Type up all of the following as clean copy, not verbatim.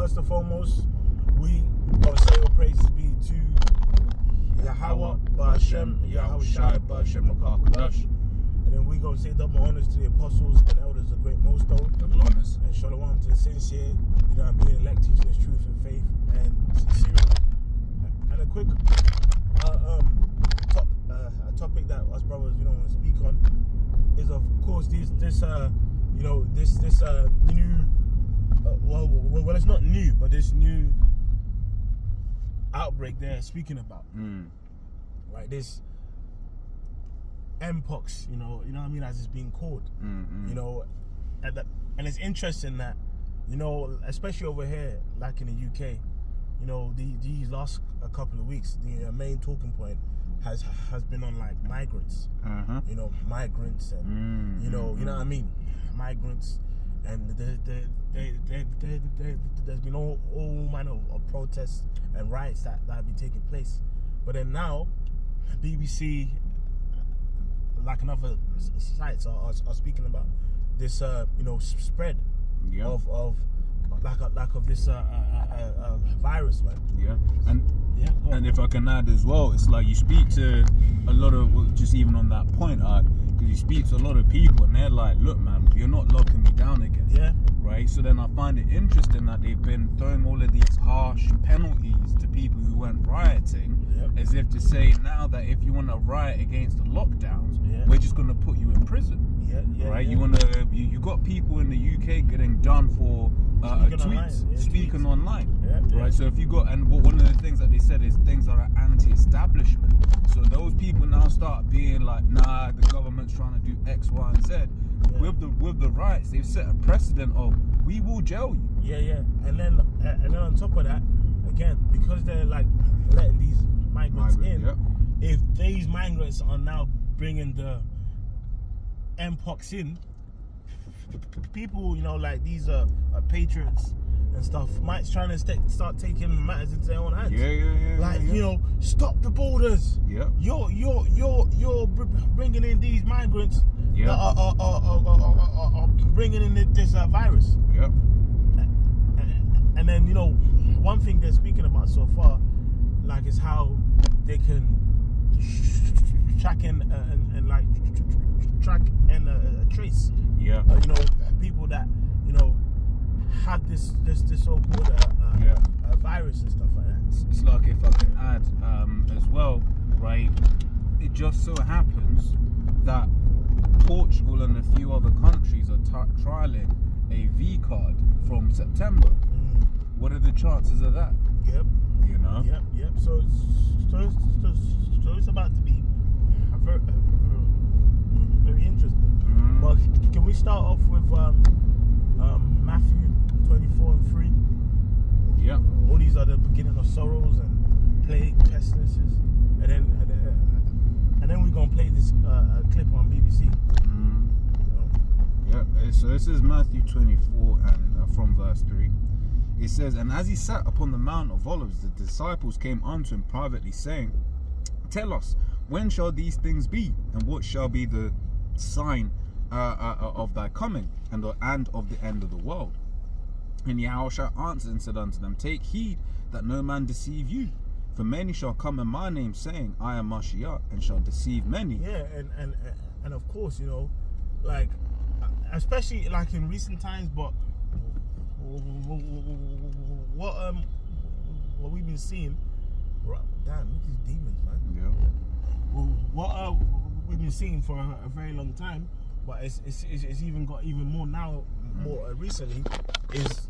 first and foremost, we gonna say all praises be to Yahweh, Ba'Shem, Yahweh Shai, Ba'Shem, Makakudash. And then we gonna say double honors to the apostles and elders of Great Millstone. Double honors. And shalom to the sincere, you know what I mean, elect teaching us truth and faith and sincerity. And a quick topic that us brothers, you know, want to speak on is, of course, this new, well, it's not new, but this new outbreak they're speaking about, right? This Mpox, you know what I mean, as it's being called, you know, and it's interesting that, you know, especially over here, like in the UK, you know, these last a couple of weeks, the main talking point has been on like migrants, you know, migrants, and you know what I mean, migrants, and there's been all manner of protests and riots that have been taking place. But then now, BBC, like another sites, are speaking about this, you know, spread of this virus, man. And if I can add as well, it's like you speak to a lot of, just even on that point, because you speak to a lot of people and they're like, look man, you're not locking me down again. Right? So then I find it interesting that they've been throwing all of these harsh penalties to people who went rioting, as if to say now that if you want to riot against the lockdowns, we're just going to put you in prison. Right? You got people in the UK getting done for speaking online. Right? So if you got, and one of the things that they said is things that are anti-establishment. So those people now start being like, nah, the government's trying to do X, Y, and Z. With the riots, they've set a precedent of, we will jail you. And then on top of that, again, because they're like letting these migrants in, if these migrants are now bringing the Mpox in, people, you know, like these patriots and stuff, might trying to start taking matters into their own hands. You know, stop the borders. You're bringing in these migrants that are bringing in this virus. And then, you know, one thing they're speaking about so far, like, is how they can track and trace. You know, people that, you know, have this so-called virus and stuff like that. It's like, if I can add as well, right? It just so happens that Portugal and a few other countries are trialing a V card from September. What are the chances of that? You know? So it's about to be very interesting. But can we start off with Matthew 24:3? All these are the beginning of sorrows and plague, pestilences, and then we're gonna play this clip on BBC. So this is Matthew 24 and from verse 3. It says, and as he sat upon the Mount of Olives, the disciples came unto him privately, saying, tell us, when shall these things be, and what shall be the sign of thy coming, and of the end of the world? And Yahushua answered and said unto them, take heed that no man deceive you, for many shall come in my name, saying, I am Mashiach, and shall deceive many. And of course, you know, like, especially like in recent times, but what we've been seeing, damn, look at these demons, man. What we've been seeing for a very long time, but it's even got even more now, more recently, is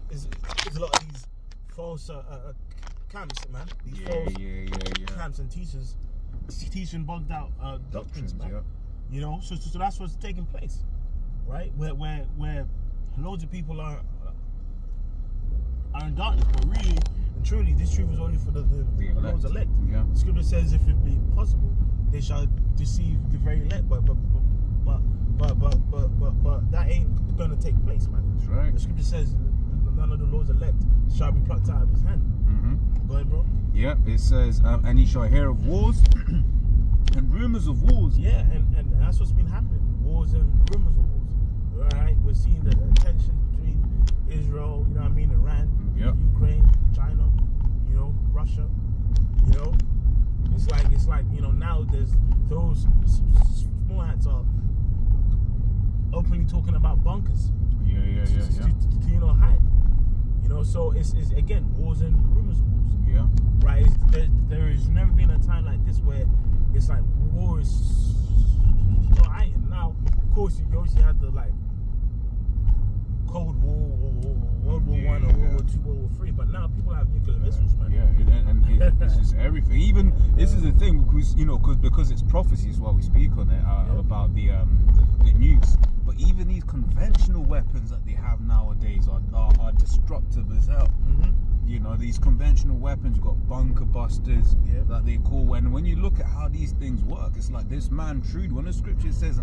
a lot of these false camps, man. These false camps and teachers teaching bugged out doctrines, man. You know, so that's what's taking place, right? Where loads of people are in darkness, but really and truly, this truth is only for the those elect. The scripture says, if it be possible, they shall deceive the very elect, but that ain't gonna take place, man. That's right. The scripture says, none of the Lord's elect shall be plucked out of his hand. Go ahead, bro. It says, and ye shall hear of wars and rumors of wars. And that's what's been happening. Wars and rumors of wars. All right, we're seeing the tensions between Israel, you know what I mean, Iran, Ukraine. Russia. You know, it's like you know, now there's those small hats are openly talking about bunkers. Yeah. To you know, hide. You know, so it's again wars and rumors of wars. Yeah. Right. There has never been a time like this where it's like war is so heightened. Now, of course, you obviously had the like Cold War, or World War I, or World War II, World War III, but now people have nuclear missiles, man. Yeah, and it's just everything. Even this is the thing, because you know, because it's prophecy is why we speak on it about the nukes. But even these conventional weapons that they have nowadays are destructive as hell. Mm-hmm. You know, these conventional weapons, you've got bunker busters that they call. When you look at how these things work, it's like this man truly, when the scripture says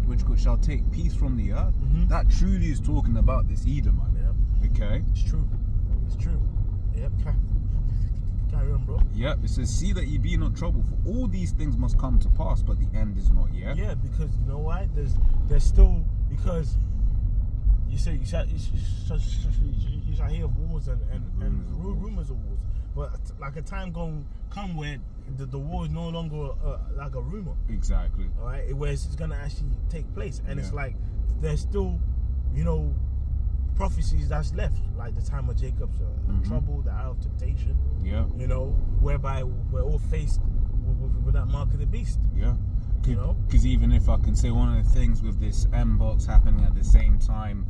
which shall take peace from the earth, that truly is talking about this Edomite. Okay? It's true. Yep. Carry on, bro. Yep, it says, see that ye be not troubled, for all these things must come to pass, but the end is not yet. Yeah, because you know why? There's still, because you say you shall hear of wars and rumors of wars, but like a time come where the war is no longer like a rumor. Exactly. All right, where it's gonna actually take place, and it's like there's still, you know, prophecies that's left, like the time of Jacob's trouble, the hour of temptation. Yeah. You know, whereby we're all faced with that mark of the beast. Yeah. You know, because even if I can say one of the things with this Mpox happening at the same time,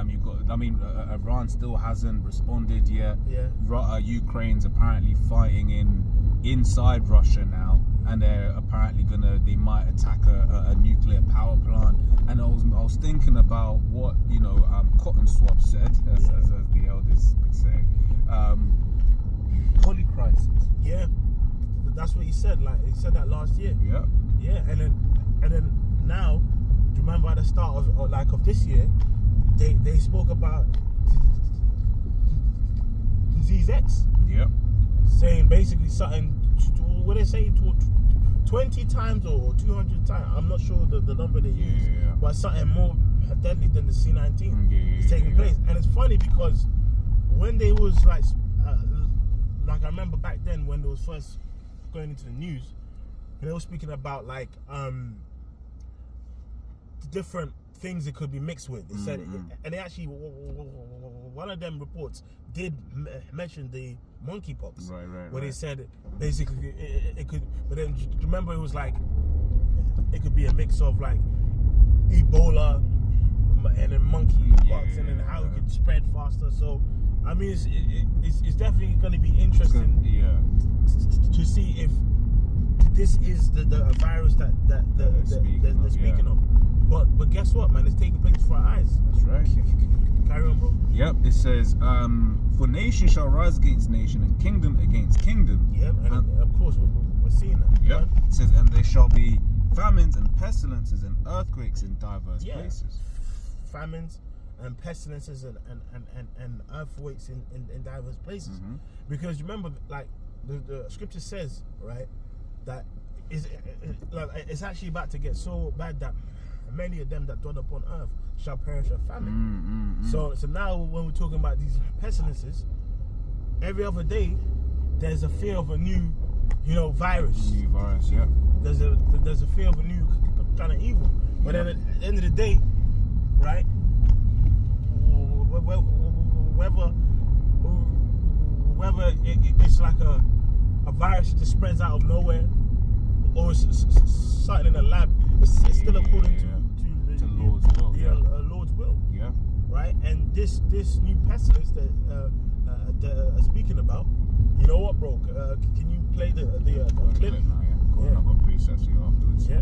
you've got, I mean, Iran still hasn't responded yet. Yeah. Ukraine's apparently fighting inside Russia now, and they're apparently they might attack a nuclear power plant. And I was thinking about what, you know, Cotton Swab said, as the elders could say, polycrisis. Yeah, that's what he said. Like he said that last year. Yeah. Yeah, and then now, do you remember at the start of this year, they spoke about disease X. Yep. Saying basically something. What they say, 20 times or 200 times. I'm not sure the number they use, but something more deadly than the C-19 is taking place. And it's funny because when they was like I remember back then when they was first going into the news, they were speaking about like different things it could be mixed with. They said, and they actually, one of them reports did mention the monkeypox, where they said basically it could, but then remember it was like it could be a mix of like Ebola and then monkeypox, and then how it could spread faster. So I mean, it's definitely going to be interesting to see if this is the virus that they're speaking of. But guess what, man? It's taking place before our eyes. That's right. Carry on, bro. Yep. It says, "For nation shall rise against nation, and kingdom against kingdom." Yep. And of course, we're seeing that. Yep. Right? It says, "And there shall be famines and pestilences and earthquakes in diverse places." Famines and pestilences and earthquakes in diverse places. Because remember, like the scripture says, right, that it's actually about to get so bad that many of them that dwell upon earth shall perish of famine. So now when we're talking about these pestilences, every other day there's a fear of a new, you know, virus. New virus, yeah. There's a fear of a new kind of evil. But then at the end of the day, right, whether it's like a virus that just spreads out of nowhere, or it's something in a lab, it's still according to the Lord's will. Lord's will. Yeah. Right? And this new pestilence that they're speaking about, you know what, bro? Can you play the clip? I've got presets for you afterwards. Yeah.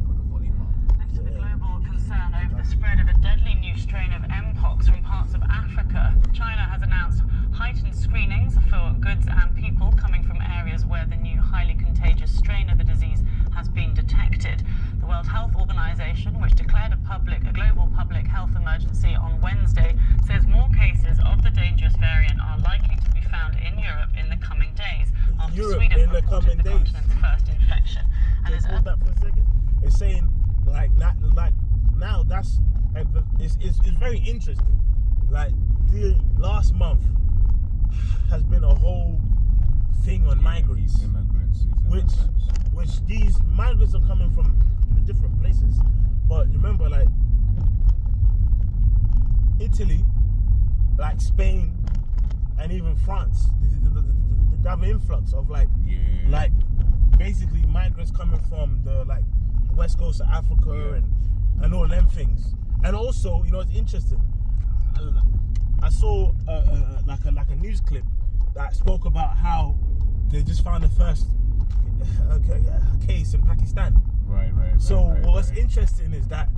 Put the volume up. Next to the global concern over the spread of a deadly new strain of Mpox from parts of Africa, China has announced heightened screenings for goods and people coming from areas where the new highly contagious strain of the disease has been detected. The World Health Organization, which declared a global public health emergency on Wednesday, says more cases of the dangerous variant are likely to be found in Europe in the coming days, after Sweden reported the continent's first infection. And hold that for a second. It's saying like now that's it's very interesting. Like the last month, has been a whole thing on migrants. Which these migrants are coming from different places. But remember, like Italy, like Spain, and even France, they have an influx of like basically migrants coming from the like west coast of Africa and all them things. And also, you know, it's interesting. I saw like a news clip that spoke about how they just found the first case in Pakistan. Right. So what's interesting is that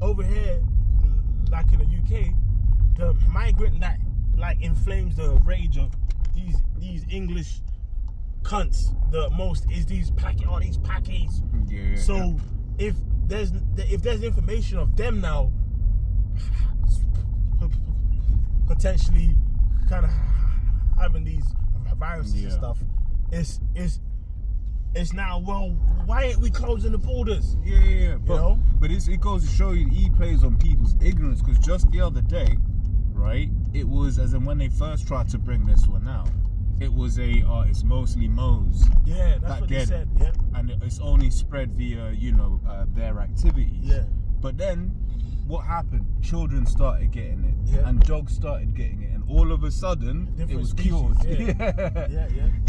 over here, like in the UK, the migrant that like inflames the rage of these English cunts the most is these packies. So if there's information of them now potentially kind of having these viruses and stuff, it's now, well, why ain't we closing the borders? But it goes to show you he plays on people's ignorance, because just the other day, right, it was as in when they first tried to bring this one out, it was it's mostly Mo's. Yeah, that's what they said. Yeah. And it's only spread via, you know, their activities. Yeah. But then what happened? Children started getting it, and dogs started getting it, and all of a sudden it was cured.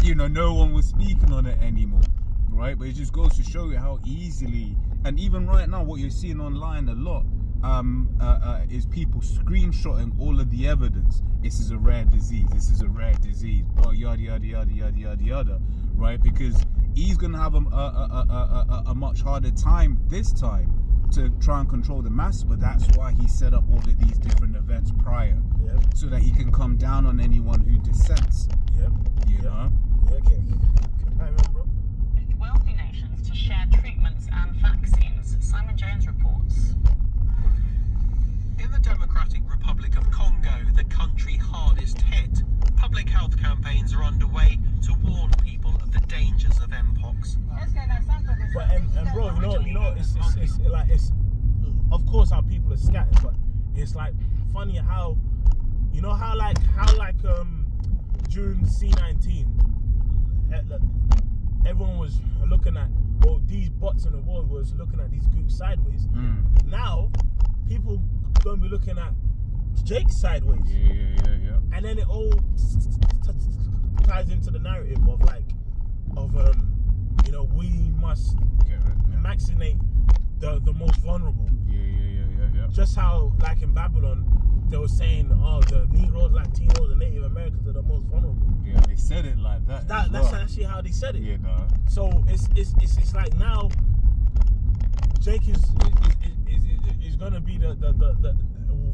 You know, no one was speaking on it anymore, right? But it just goes to show you how easily, and even right now, what you're seeing online a lot is people screenshotting all of the evidence. This is a rare disease. This is a rare disease. Oh, yada yada yada yada yada yada, right? Because he's gonna have a much harder time this time to try and control the mass, but that's why he set up all of these different events prior, so that he can come down on anyone who dissents. You know? I remember. Wealthy nations to share treatments and vaccines. Simon Jones reports. In the Democratic Republic of Congo, the country hardest hit, public health campaigns are underway to warn people of the dangers of Mpox. But and bro, you know, it's like, it's of course our people are scattered, but it's like funny how, you know, how during C19, everyone was looking at, well, these bots in the world was looking at these groups sideways. Now people gonna be looking at Jake sideways. And then it all ties into the narrative of you know, we must vaccinate the most vulnerable. Just how, like in Babylon, they were saying, oh, the Negroes, Latinos, and Native Americans are the most vulnerable. Yeah, they said it like that. That's actually how they said it. Yeah, no. So it's like now Jake is gonna be the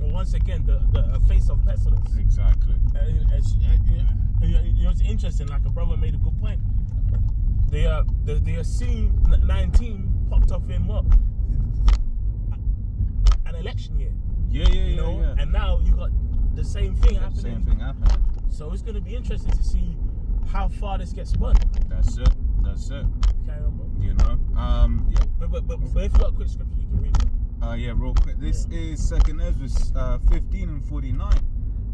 once again the face of pestilence. Exactly. You know, it's interesting. Like a brother made a good point. The C19 popped off in what? An election year. You know? And now you got the same thing happening. Same thing happening. So it's going to be interesting to see how far this gets spun. That's it. Carry on, bro. You know? But if you got a quick scripture, you can read it. Real quick. This is 2nd Ezra 15:49.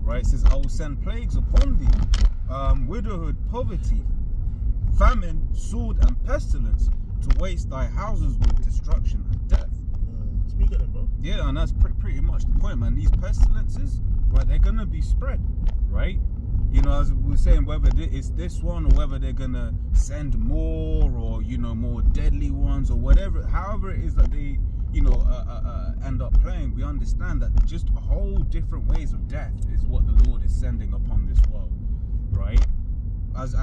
Right? It says, I will send plagues upon thee, widowhood, poverty, famine, sword, and pestilence, to waste thy houses with destruction and death. Speak of it, bro. Yeah, and that's pretty much the point, man. These pestilences, right, they're gonna be spread, right? You know, as we were saying, whether it's this one or whether they're gonna send more, or, you know, more deadly ones, or whatever, however it is that they, you know, end up playing, we understand that just a whole different ways of death is what the Lord is sending upon this world, right? As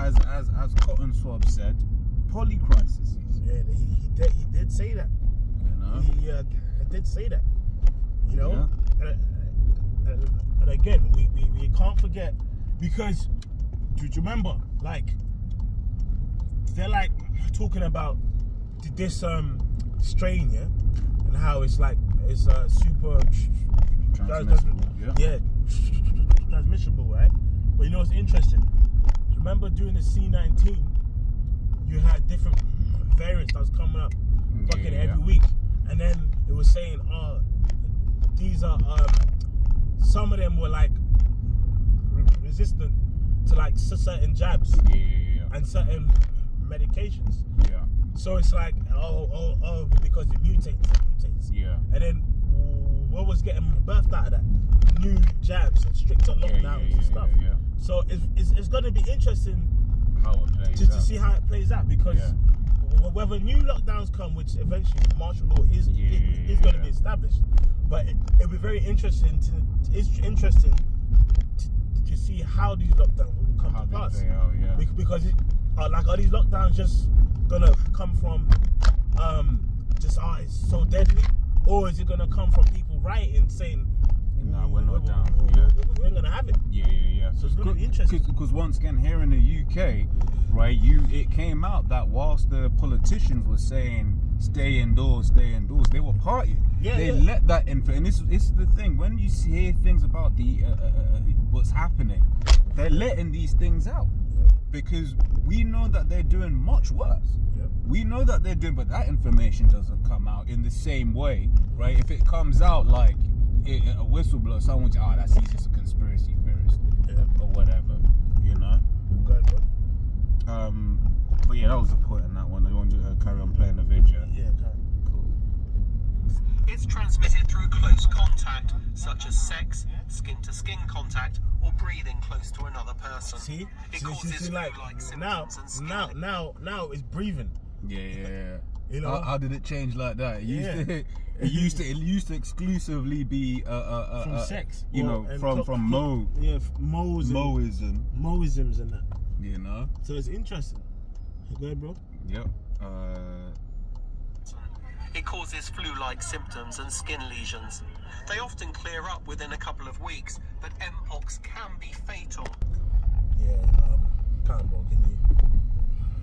Cotton Swab said, polycrises. Yeah, he did say that. You know, he did say that. You know, and again, we can't forget, because do you remember, like, they're like talking about this strain, yeah, and how it's like it's super transmissible, right? But you know what's interesting? Do you remember during the C19, you had different variants that was coming up fucking every week, and then it was saying, oh, these are some of them were like resistant to like certain jabs and certain medications. Yeah. So it's like, oh, because it mutates. Yeah. And then what was getting birthed out of that? New jabs and stricter lockdowns and stuff. Yeah. So it's going to be interesting how it plays to see how it plays out, because whether new lockdowns come, which eventually martial law is going to be established, but it'll be very interesting to see how these lockdowns will come to pass. Because are these lockdowns just gonna come from it's so deadly, or is it gonna come from people rioting saying, "No, we're not down. We ain't gonna have it." Yeah. So it's gonna be interesting. Because once again, here in the UK, right, it came out that whilst the politicians were saying stay indoors, they were partying. They let that in, and this is the thing. When you hear things about the what's happening, they're letting these things out. Because we know that they're doing much worse. We know that they're doing, but that information doesn't come out in the same way, right? If it comes out like a whistleblower, someone's he's just a conspiracy theorist, or whatever, you know. But yeah, that was the point in that one. They want to carry on playing the video. Yeah, cool. It's transmitted through close contact, such as sex, skin-to-skin contact, or breathing close to another person. See, like now it's breathing. Yeah. You know, how did it change like that? It used to exclusively be from sex. You know, from Moisms and that. You know. So it's interesting. Go ahead, bro. Yep. It causes flu-like symptoms and skin lesions. They often clear up within a couple of weeks, but Mpox can be fatal. Can you?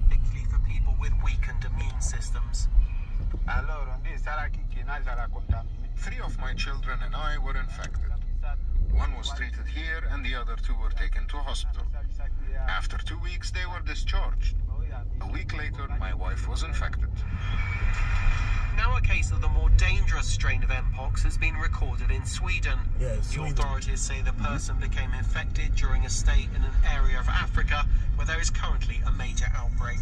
Particularly for people with weakened immune systems. 3 of my children and I were infected. One was treated here and the other 2 were taken to hospital. After 2 weeks they were discharged. A week later my wife was infected. Now a case of the more dangerous strain of Mpox has been recorded in Sweden. The authorities say the person became infected during a stay in an area of Africa where there is currently a major outbreak.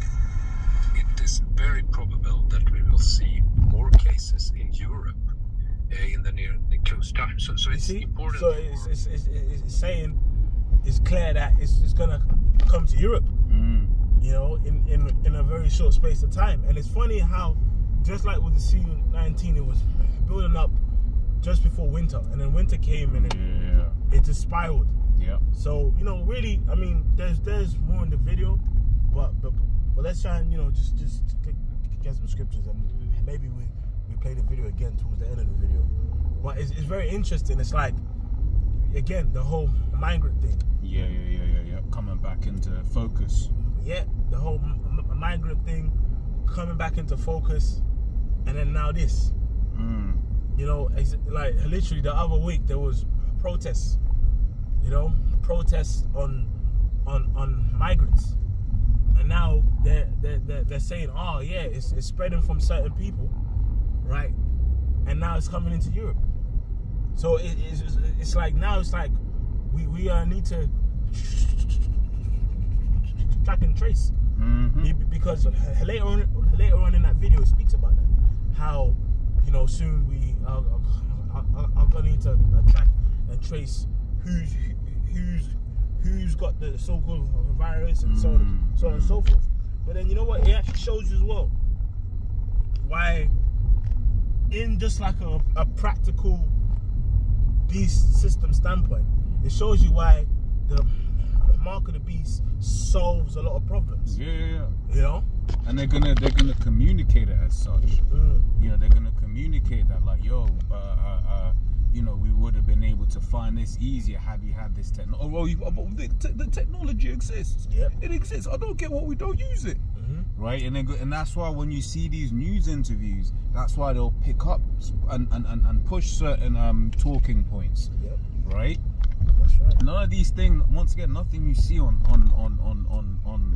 It is very probable that we will see more cases in Europe in the near close time. So it's important. So it's saying it's clear that it's gonna come to Europe. You know, in a very short space of time. And it's funny how, just like with the C-19, it was building up just before winter, and then winter came and it just spiraled. So, you know, really, I mean, there's more in the video, but let's try and, you know, just get some scriptures, and maybe we play the video again towards the end of the video. But it's very interesting. It's like, again, the whole migrant thing. Yeah. Coming back into focus. The whole migrant thing coming back into focus, and then now this. You know, like literally the other week there was protests. You know, protests on migrants, and now they're saying, oh yeah, it's spreading from certain people, right? And now it's coming into Europe. So it's like now it's like we need to track and trace, because later on in that video it speaks about that, how, you know, soon we are going to need to track and trace who's got the so-called virus and so on and so forth. But then, you know what, it actually shows you as well why, in just like a practical beast system standpoint, it shows you why the mark of the beast solves a lot of problems. You know, and they're gonna communicate it as such. You know, they're gonna communicate that like, yo, you know, we would have been able to find this easier had we had this technology. The technology exists. It exists. I don't get why we don't use it. Right, and that's why when you see these news interviews, that's why they'll pick up and push certain talking points. Right. That's right. None of these things, once again, nothing you see on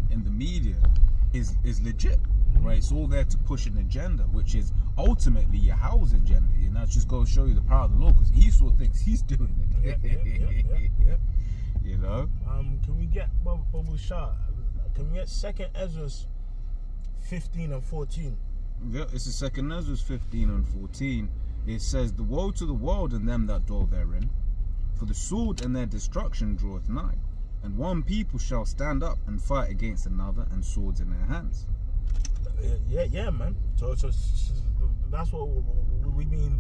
in the media is legit, right? It's all there to push an agenda, which is ultimately your house agenda. And that just goes to show you the power of the law, because Esau thinks he's doing it. You know. Can we get Bubble Shah? Can we get 2nd Ezra 15 and 14? Yeah, it's the 2nd Ezra 15 and 14. It says, "The woe to the world and them that dwell therein, for the sword and their destruction draweth nigh, and one people shall stand up and fight against another, and swords in their hands." Yeah, man. So that's what we been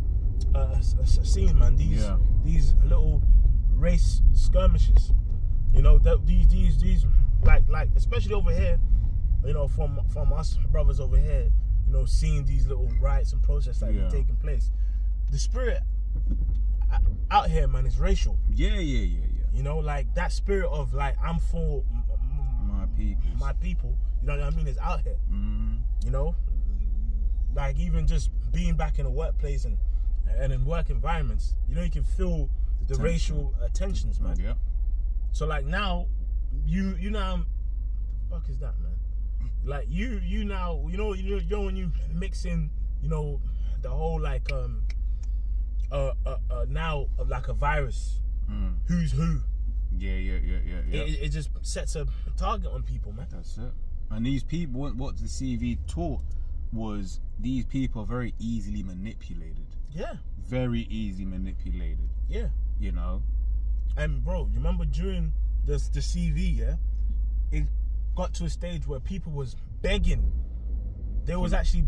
seeing, man. These little race skirmishes. You know, these like especially over here. You know, from us brothers over here. You know, seeing these little riots and protests that are taking place. The spirit out here, man, is racial. Yeah. You know, like that spirit of like I'm for my people. You know what I mean? Is out here. You know, like even just being back in the workplace and in work environments, you know, you can feel the racial tensions, man. Yeah. So like now, you now, the fuck is that, man? Like you now, you know when you mix in, you know, the whole like now like a virus, who's who. Yeah. It just sets a target on people, man. That's it. And these people, what the CV taught was these people are very easily manipulated. Yeah. Very easily manipulated. Yeah. You know? And bro, you remember during the CV, yeah? It got to a stage where people was begging. They was actually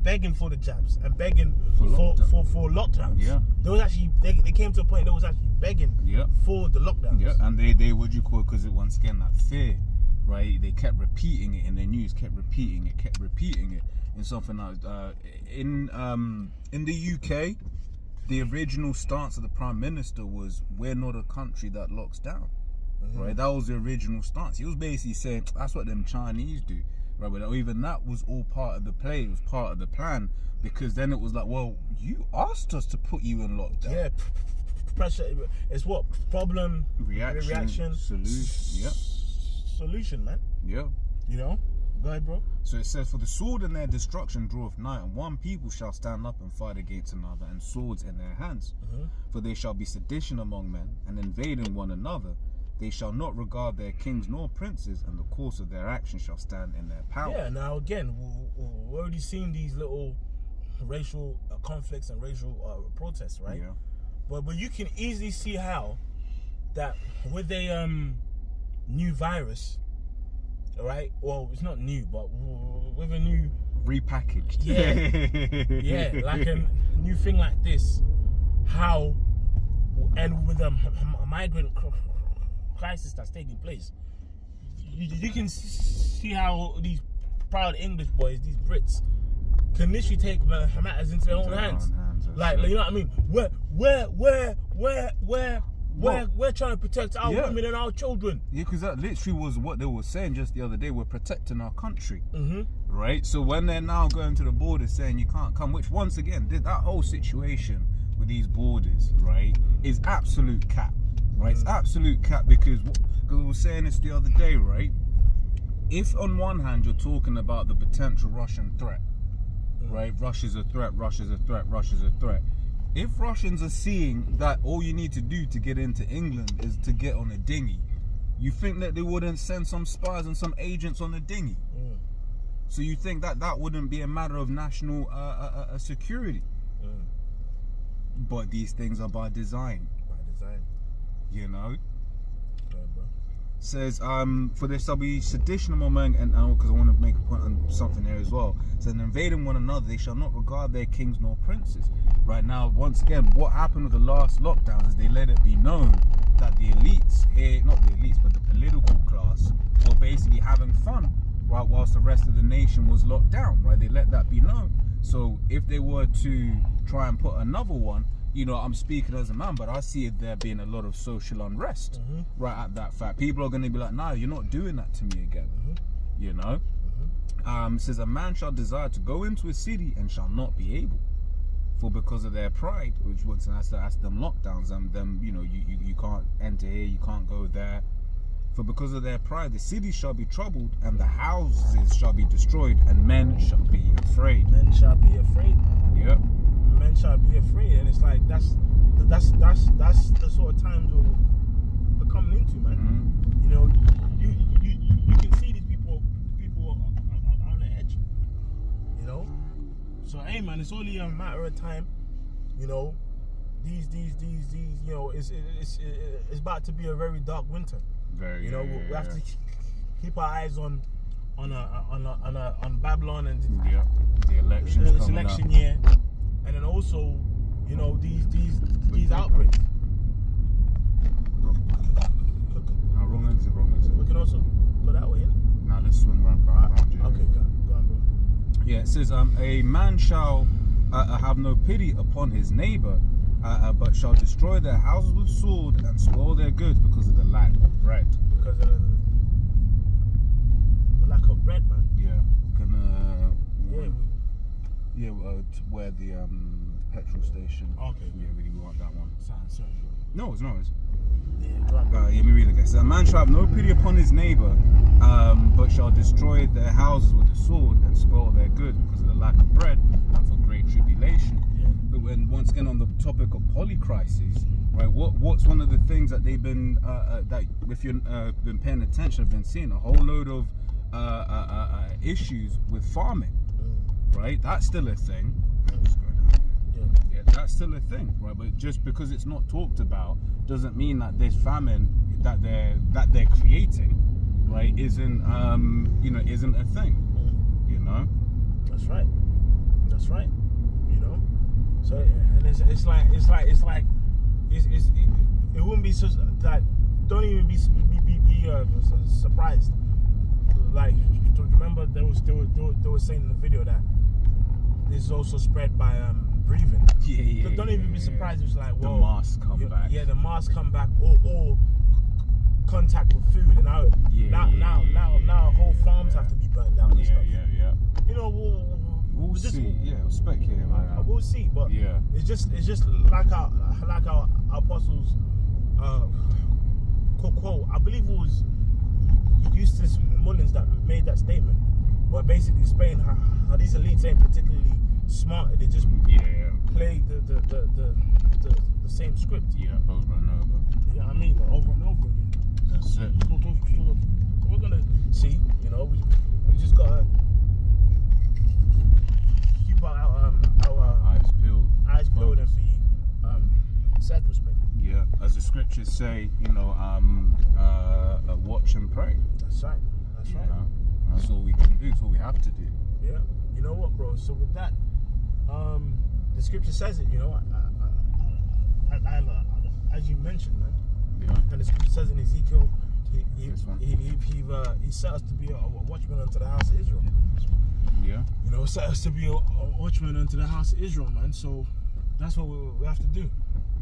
begging for the jabs and begging for lockdowns. Yeah. They was actually they came to a point they was actually begging for the lockdowns. Yeah, and they what you call it, because once again that fear, right? They kept repeating it in the news, kept repeating it in something like in the UK, the original stance of the Prime Minister was, "We're not a country that locks down." Right? That was the original stance. He was basically saying that's what them Chinese do. Right, but even that was all part of the play. It was part of the plan, because then it was like, well, you asked us to put you in lockdown. Yeah, pressure. It's what problem, reaction, solution. Yeah, solution, man. Yeah. You know, go ahead, bro. So it says, "For the sword and their destruction draweth nigh, and one people shall stand up and fight against another, and swords in their hands. For they shall be sedition among men, and invading one another. They shall not regard their kings nor princes, and the course of their action shall stand in their power." Yeah, now again, we've already seen these little racial conflicts and racial protests, right? Yeah. But you can easily see how that with a new virus, right? Well, it's not new, but with a new repackaged. Yeah, like a new thing like this, how and with a migrant crisis that's taking place, you can see how these proud English boys, these Brits, can literally take matters into their own hands. Like, you know what I mean? We're trying to protect our women and our children. Yeah, because that literally was what they were saying just the other day. We're protecting our country, right? So when they're now going to the border saying you can't come, which once again, that whole situation with these borders, right, is absolute cap. Right, it's absolute cap, because we were saying this the other day, right? If on one hand you're talking about the potential Russian threat, right? Russia's a threat. If Russians are seeing that all you need to do to get into England is to get on a dinghy, you think that they wouldn't send some spies and some agents on a dinghy? So you think that wouldn't be a matter of national security? But these things are by design. You know, says for there shall be sedition among men, and because I want to make a point on something there as well. Says, invading one another, they shall not regard their kings nor princes. Right now, once again, what happened with the last lockdowns is they let it be known that the elites here, not the elites, but the political class, were basically having fun, right, whilst the rest of the nation was locked down. Right, they let that be known. So if they were to try and put another one, you know, I'm speaking as a man, but I see it there being a lot of social unrest right at that fact. People are going to be like, "No, you're not doing that to me again." You know? It says, "A man shall desire to go into a city and shall not be able. For because of their pride," which was that's them lockdowns, and them, you know, you can't enter here, you can't go there. "For because of their pride, the city shall be troubled, and the houses shall be destroyed, and men shall be afraid." Men shall be afraid. Yep. Men shall be afraid, and it's like that's the sort of times where coming into, man. You know, you can see these people are on the edge. You know, so hey, man, it's only a matter of time. You know, these, you know, it's about to be a very dark winter. Very. You know, we have to keep our eyes on Babylon and the elections this election year, and then also, you know, these outbreaks. Wrong exit. We can also go that way, innit? Now let's swing round. Okay, go on, bro. Yeah, it says, a man shall have no pity upon his neighbor, but shall destroy their houses with sword and spoil their goods because of the lack of bread. Because of the lack of bread, man. Yeah. To where the petrol station. Okay. Yeah, really want that one. Sorry. No, it's. Yeah, go on. Let me read it. It says, a man shall have no pity upon his neighbor, but shall destroy their houses with the sword and spoil their goods because of the lack of bread and for great tribulation. Yeah. But when once again on the topic of polycrisis, right? What's one of the things that they've been that if you've been paying attention, have been seeing a whole load of issues with farming, right? That's still a thing. Yeah, that's still a thing, right? But just because it's not talked about doesn't mean that this famine that they're creating, right, isn't isn't a thing. You know. That's right. You know. So and it wouldn't be so like, don't even be surprised. Like, remember they were saying in the video that this is also spread by breathing. Yeah. Don't even be surprised if it's like, well, the masks come back. Yeah, the masks come back, or contact with food, and now whole farms have to be burnt down and stuff. Yeah. You know, we'll see. We'll speculate about that. We'll see, but yeah, it's just like our apostles quote. I believe it was Eustace Mullins that made that statement, but basically explain how these elites ain't particularly smart. They just play the same script. Yeah, over and over. You know what I mean? Over and over again. That's it. We're gonna see. You know, we just gotta keep our eyes peeled and be circumspect. Yeah, as the scriptures say, you know, watch and pray. That's right. You know, that's all we can do. That's all we have to do. Yeah. You know what, bro? So with that, the scripture says it. You know, as you mentioned, man. Yeah. And the scripture says in Ezekiel, he set us to be a watchman unto the house of Israel. Yeah. You know, set us to be a watchman unto the house of Israel, man. So that's what we have to do.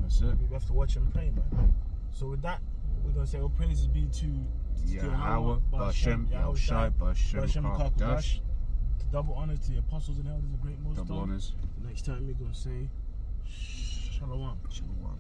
That's it. We have to watch and pray, man. So with that, we're gonna say, all praises be to Yahweh, Bashem, Yahushai, Bashem, Kakdash. Double honor to the apostles and elders of Great Most High. Double honors. Next time we're gonna say Shalom. Shalom.